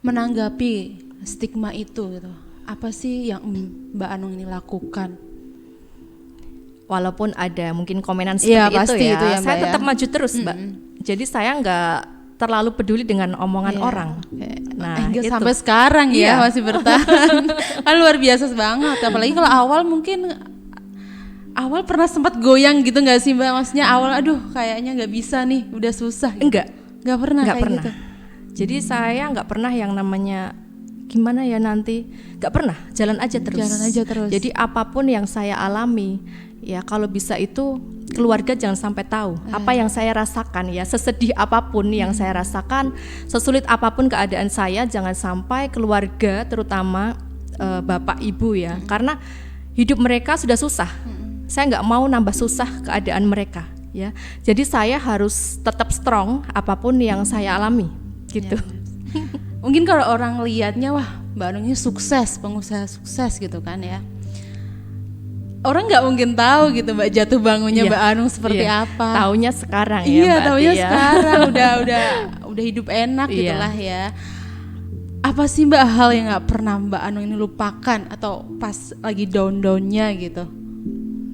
menanggapi stigma itu gitu? Apa sih yang Mbak Anung ini lakukan? Walaupun ada mungkin komenan seperti Iya, itu pasti ya, itu ya, Mbak, saya ya. tetap maju terus, Mbak. Jadi saya nggak terlalu peduli dengan omongan Iya. orang. Nah, Hingga itu. sampai sekarang Iya. ya masih bertahan. Kan luar biasa banget. Apalagi kalau awal mungkin pernah sempat goyang gitu nggak sih Mbak? Maksudnya awal aduh kayaknya nggak bisa nih, udah susah. Gitu. Nggak pernah Nggak kayak pernah. gitu. Jadi saya nggak pernah yang namanya gimana ya nanti, nggak pernah, jalan aja terus. Jalan aja terus. Jadi apapun yang saya alami, ya kalau bisa itu keluarga jangan sampai tahu apa yang saya rasakan ya, sesedih apapun yang saya rasakan, sesulit apapun keadaan saya, jangan sampai keluarga terutama bapak ibu ya, karena hidup mereka sudah susah. Saya nggak mau nambah susah keadaan mereka ya. Jadi saya harus tetap strong apapun yang saya alami gitu. Mungkin kalau orang lihatnya wah Mbak Anung ini sukses, pengusaha sukses gitu kan ya. Orang nggak mungkin tahu gitu Mbak jatuh bangunnya Iya. Mbak Anung seperti Iya. apa. Taunya sekarang ya. Iya, Mbak taunya Ati ya. sekarang udah hidup enak Iya. gitulah ya. Apa sih Mbak hal yang nggak pernah Mbak Anung ini lupakan atau pas lagi down-downnya gitu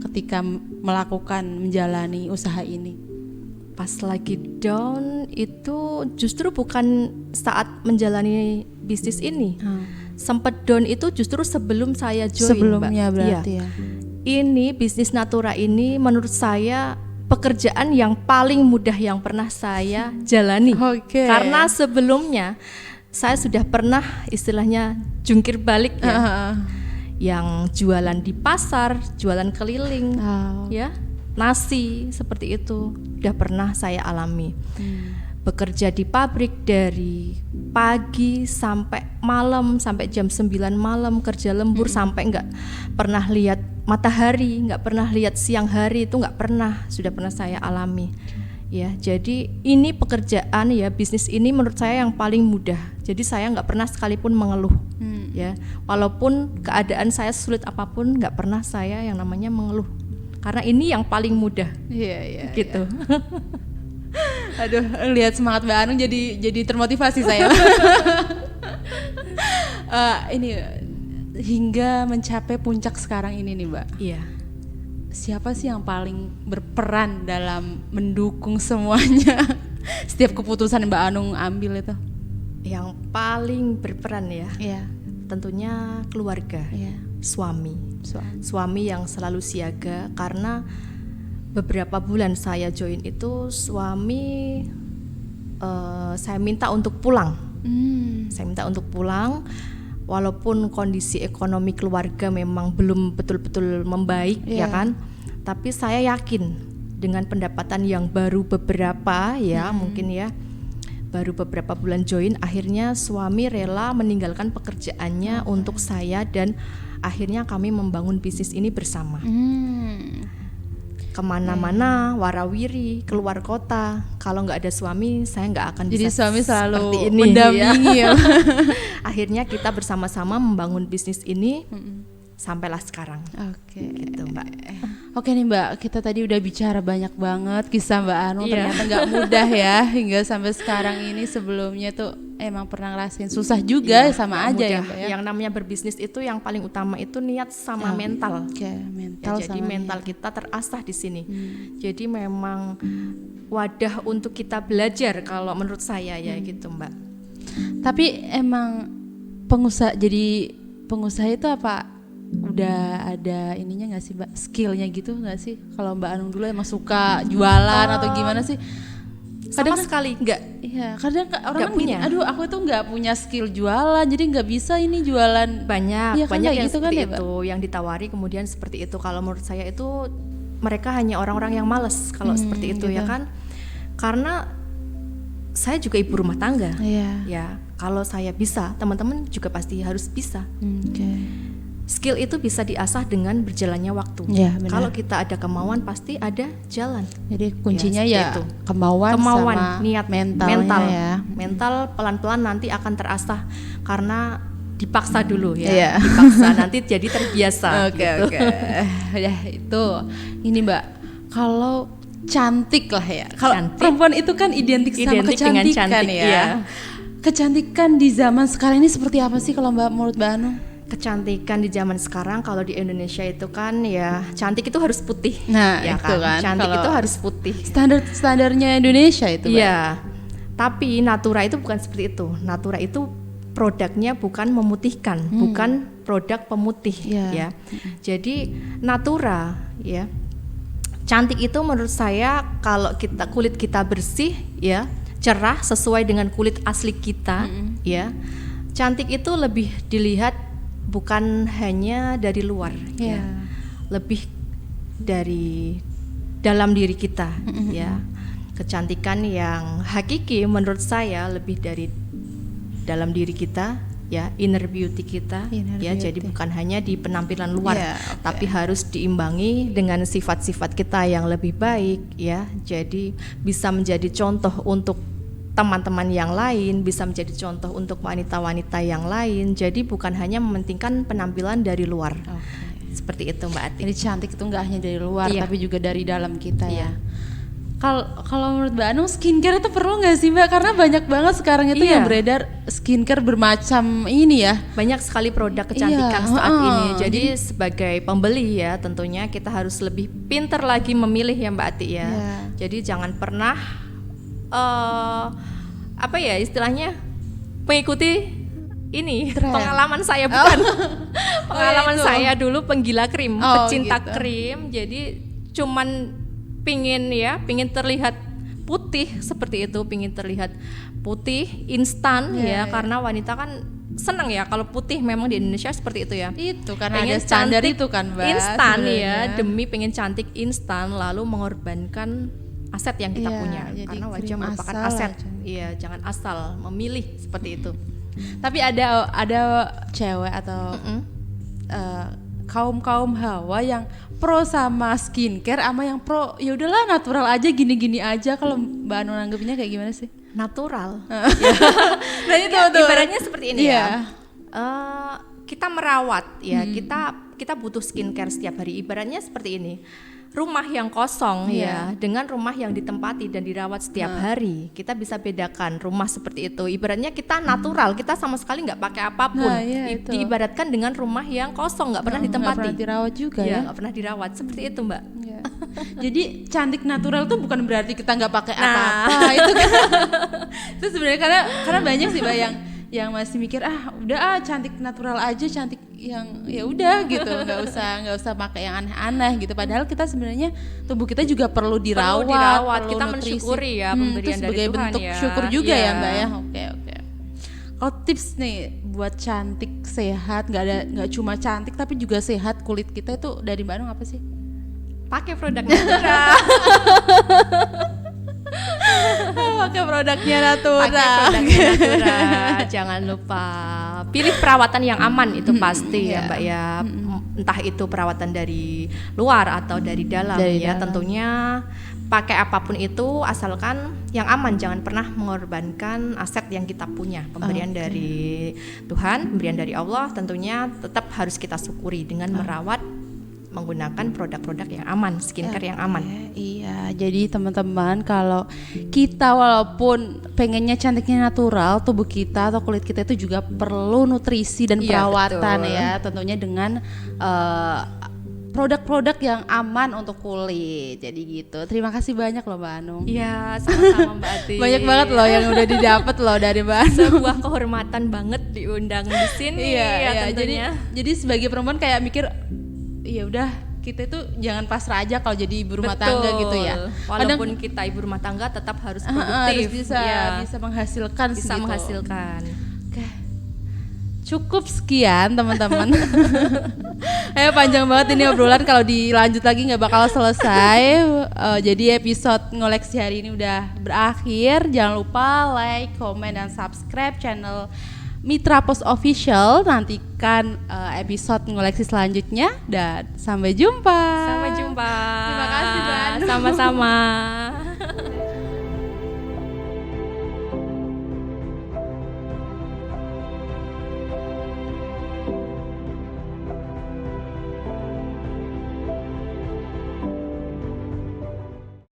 ketika menjalani usaha ini? Pas lagi down itu justru bukan saat menjalani bisnis ini. Sempet down itu justru sebelum saya join, Sebelumnya Mbak. berarti Iya. ya. Ini bisnis Natura ini menurut saya pekerjaan yang paling mudah yang pernah saya jalani. Oke. Karena sebelumnya saya sudah pernah istilahnya jungkir balik ya. Yang jualan di pasar, jualan keliling, ya, nasi seperti itu udah pernah saya alami. Bekerja di pabrik dari pagi sampai malam, sampai jam 9 malam kerja lembur, sampai nggak pernah lihat matahari, nggak pernah lihat siang hari, itu nggak pernah, sudah pernah saya alami. Ya, jadi ini pekerjaan ya, bisnis ini menurut saya yang paling mudah. Jadi saya nggak pernah sekalipun mengeluh. Ya, walaupun keadaan saya sulit apapun, nggak pernah saya yang namanya mengeluh. Karena ini yang paling mudah. Iya. Gitu. Aduh, lihat semangat Mbak Anung jadi termotivasi saya. Ini hingga mencapai puncak sekarang ini nih Mbak. Iya. Siapa sih yang paling berperan dalam mendukung semuanya? Setiap keputusan Mbak Anung ambil itu. Yang paling berperan ya, Iya. tentunya keluarga, Iya. suami yang selalu siaga. Karena beberapa bulan saya join itu suami saya minta untuk pulang. Saya minta untuk pulang walaupun kondisi ekonomi keluarga memang belum betul-betul membaik ya kan, tapi saya yakin dengan pendapatan yang baru beberapa ya, mungkin ya baru beberapa bulan join, akhirnya suami rela meninggalkan pekerjaannya untuk saya, dan akhirnya kami membangun bisnis ini bersama. Kemana-mana, warawiri, keluar kota. Kalau nggak ada suami, saya nggak akan Jadi bisa suami selalu seperti ini, mendampingi ya. Akhirnya kita bersama-sama membangun bisnis ini sampailah sekarang. Oke. Gitu, Mbak. Oke nih Mbak, kita tadi udah bicara banyak banget kisah Mbak Anung. Iya. Ternyata nggak mudah ya hingga sampai sekarang ini. Sebelumnya tuh emang pernah ngerasain susah juga, sama Nggak aja ya mudah. Mbak ya. Yang namanya berbisnis itu yang paling utama itu niat sama mental. Oke, mental Ya, jadi sama mental kita terasah di sini. Jadi memang wadah untuk kita belajar kalau menurut saya ya gitu Mbak. Tapi emang jadi pengusaha itu apa udah ada ininya nggak sih Mbak, skillnya gitu nggak sih? Kalau Mbak Anung dulu emang suka jualan atau gimana sih? Sama sekali enggak. Iya, kadang orang Nggak kan gini, punya. aduh aku tuh nggak punya skill jualan, jadi nggak bisa ini jualan. Banyak Iya kan, banyak kayak yang gitu kan seperti ya, Mbak? itu, yang ditawari kemudian seperti itu. Kalau menurut saya itu mereka hanya orang-orang yang malas kalau seperti itu ya gitu. kan. Karena saya juga ibu rumah tangga. Iya. Ya, kalau saya bisa, teman-teman juga pasti harus bisa. Oke. Skill itu bisa diasah dengan berjalannya waktu. Iya, benar. Kalau kita ada kemauan pasti ada jalan. Jadi kuncinya seperti ya itu. kemauan sama niat, mentalnya ya. mental pelan-pelan nanti akan terasah karena dipaksa dulu ya. Iya. Dipaksa nanti jadi terbiasa. Oke, gitu. oke. Ya itu. Ini Mbak, kalau cantik lah ya. Kalau Cantik. perempuan itu kan identik sama Identik dengan kecantikan cantik, ya. iya. kecantikan di zaman sekarang ini seperti apa sih kalau menurut Mbak Anung? Kecantikan di zaman sekarang kalau di Indonesia itu kan ya cantik itu harus putih. Nah, ya itu kan. Cantik Kalau itu harus putih. Standarnya Indonesia itu. Iya. Tapi Natura itu bukan seperti itu. Natura itu produknya bukan memutihkan, bukan produk pemutih ya. Jadi Natura ya. Cantik itu menurut saya kalau kulit kita bersih ya, cerah sesuai dengan kulit asli kita ya. Cantik itu lebih dilihat bukan hanya dari luar ya. Lebih dari dalam diri kita ya. Kecantikan yang hakiki menurut saya lebih dari dalam diri kita ya, inner beauty kita ya. Jadi bukan hanya di penampilan luar, tapi harus diimbangi dengan sifat-sifat kita yang lebih baik ya. Jadi bisa menjadi contoh untuk teman-teman yang lain, bisa menjadi contoh untuk wanita-wanita yang lain. Jadi bukan hanya mementingkan penampilan dari luar. Seperti itu Mbak Ati. Jadi cantik itu nggak hanya dari luar, tapi juga dari dalam kita ya. Kalau menurut Mbak Anung, skincare itu perlu nggak sih Mbak? Karena banyak banget sekarang itu yang beredar skincare bermacam ini ya. Banyak sekali produk kecantikan saat ini. Jadi sebagai pembeli ya, tentunya kita harus lebih pintar lagi memilih ya Mbak Ati ya. Jadi jangan pernah apa ya istilahnya mengikuti ini pengalaman saya pengalaman saya dulu penggila krim, pecinta krim. Jadi cuman pingin terlihat putih seperti itu, pingin terlihat putih instan karena wanita kan senang ya kalau putih, memang di Indonesia seperti itu ya. Itu karena ada standar itu kan Mbak. Instan ya, demi pengen cantik instan lalu mengorbankan aset yang kita punya, karena wajah merupakan aset. Iya, jangan asal memilih seperti itu. Tapi ada cewek atau kaum Hawa yang pro sama skincare, sama yang pro ya udahlah natural aja, gini-gini aja. Kalau Mbak Anung nanggepinnya kayak gimana sih? Natural. Nah itu ibaratnya seperti ini ya. Kita merawat ya, kita butuh skincare setiap hari. Ibaratnya seperti ini. Rumah yang kosong ya dengan rumah yang ditempati dan dirawat setiap hari, kita bisa bedakan rumah seperti itu. Ibaratnya kita natural, kita sama sekali nggak pakai apapun. Diibaratkan dengan rumah yang kosong, nggak pernah ditempati, nggak pernah dirawat juga ya. Nggak pernah dirawat seperti itu Mbak. Jadi cantik natural tuh bukan berarti kita nggak pakai apa-apa. Itu kan itu sebenarnya karena banyak sih Mbak yang masih mikir udah cantik natural aja, cantik yang ya udah gitu, nggak usah pakai yang aneh-aneh gitu. Padahal kita sebenarnya tubuh kita juga perlu dirawat perlu kita nutrisi. Mensyukuri ya pemberian dari sebagai Tuhan bentuk ya. syukur juga ya Mbak ya. Oke. Kalau tips nih buat cantik sehat, nggak cuma cantik tapi juga sehat kulit kita, itu dari Mbak Anung apa sih? Pakai produk Natura. Pakai produknya Natura. Jangan lupa pilih perawatan yang aman, itu pasti ya Mbak ya. Entah itu perawatan dari luar atau dari dalam ya. Tentunya pakai apapun itu asalkan yang aman, jangan pernah mengorbankan aset yang kita punya. Pemberian dari Tuhan, pemberian dari Allah, tentunya tetap harus kita syukuri dengan merawat menggunakan produk-produk yang aman, skincare yang aman. Iya, jadi teman-teman, kalau kita walaupun pengennya cantiknya natural, tubuh kita atau kulit kita itu juga perlu nutrisi dan perawatan ya, tentunya dengan produk-produk yang aman untuk kulit. Jadi gitu. Terima kasih banyak loh Mbak Anung. Iya, sama-sama Mbak Ati. Banyak banget loh yang udah didapat loh dari Mbak Anung. Sebuah kehormatan banget diundang di sini. Iya, jadi sebagai perempuan kayak mikir, ya udah kita itu jangan pasrah aja kalau jadi ibu rumah tangga gitu ya. Walaupun kita ibu rumah tangga tetap harus produktif, bisa menghasilkan. Oke. Cukup sekian teman-teman. Panjang banget ini obrolan, kalau dilanjut lagi nggak bakal selesai. Jadi episode ngoleksi hari ini udah berakhir. Jangan lupa like, comment, dan subscribe channel Mitra Pos Official. Nantikan episode ngoleksi selanjutnya dan sampai jumpa. Sampai jumpa. Terima kasih Mbak Anung. Sama-sama.